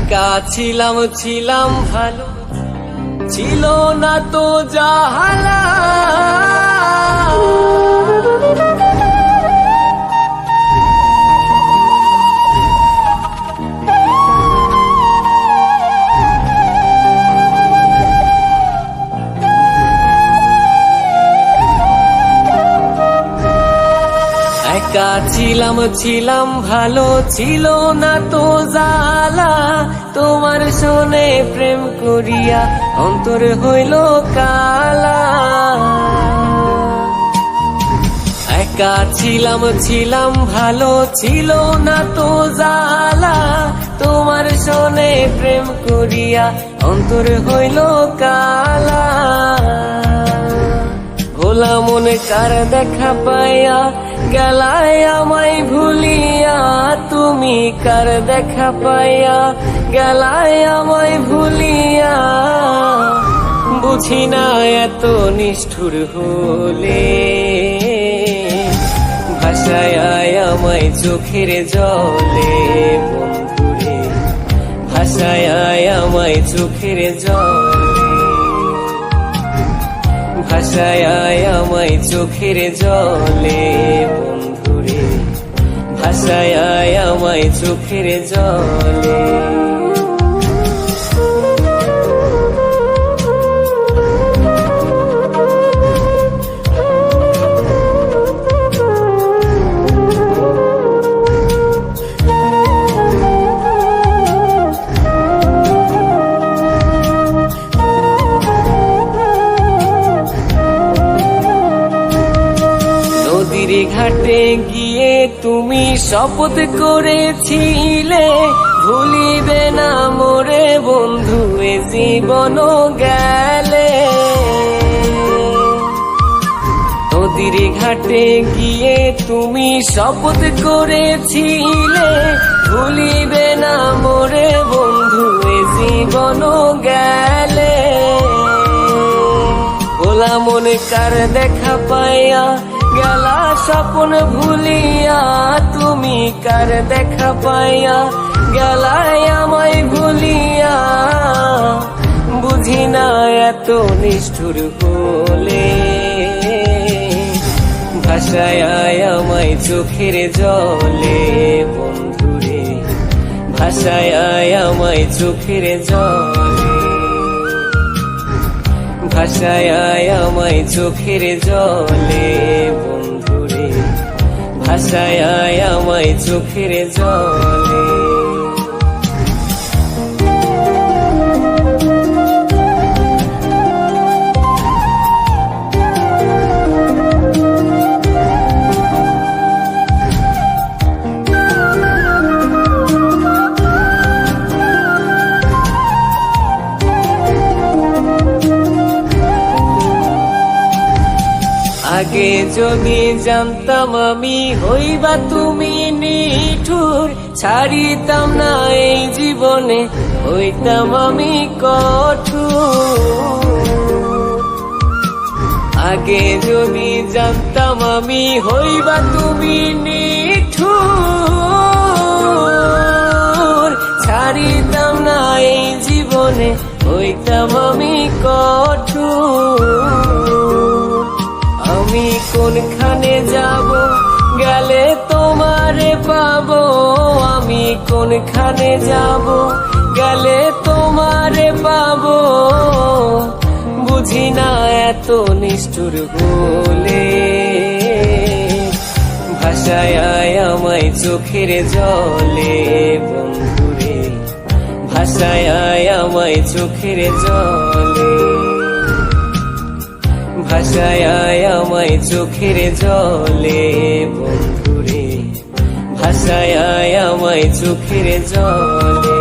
একা ছিলাম ভালো, ছিল না তো জাহালা। একা ছিলাম ভালো, ছিল না তো জালা। তোমার শোনে প্রেম করিয়া অন্তর হইল কালা। একা ছিলাম ভালো, ছিল না তো জালা। তোমার শোনে প্রেম করিয়া অন্তর হইল কালা। ভোলা মনে কার দেখা পাইয়া গেলায় আমায় ভুলিয়া। তুমি কার দেখা পাইয়া গেলায় আমায় ভুলিয়া। বুঝি না এত নিষ্ঠুর হলে, ভাষায় আমায় চোখের জলে। বন্ধুরে ভাষায় আমায় চোখের জলে, ভাষায় আমায় চোখের জলে। বন্ধুরে ভাষায় আমায় চোখের জলে। ঘাটে গিয়ে তুমি শপথ করেছিলে, ভুলিবে না মোরে বন্ধু এ জীবন গেলে। নদীর ঘাটে গিয়ে তুমি শপথ করেছিলে, ভুলিবে না মোরে বন্ধু এ জীবন গেলে। ভোলা মনে কার দেখা পাইয়া গেলা স্বপ্ন ভুলিয়া। তুমি কার দেখা পাইয়া গেলায় আমায় ভুলিয়া। বুঝি না এত নিষ্ঠুর হলে, ভাষায় আমায় চোখের জলে। বন্ধুরে ভাষায় আমায় চোখের জলে, ভাষায় আমায় চোখের জলে। বন্ধুরে ভাষায় আমায় চোখের জলে। আগে যদি জানতাম আমি হইবা তুমি নিঠুর, ছাড়িতাম না এই জীবনে হইতাম আমি কঠোর। আগে যদি জানতাম আমি হইবা তুমি নিঠুর, ছাড়িতাম না এই জীবনে হইতাম আমি কঠোর। আমি কোনখানে যাব গেলে তোমারে পাবো, আমি কোনখানে যাব গেলে তোমারে পাবো। বুঝি না এত নিষ্ঠুর হলে, ভাষায় আমায় চোখের জলে। বন্ধুরে ভাষায় আমায় চোখের জলে, ভাষায় আমায় চোখের জলে। বন্ধুরে ভাষায় আমায় চোখের জলে।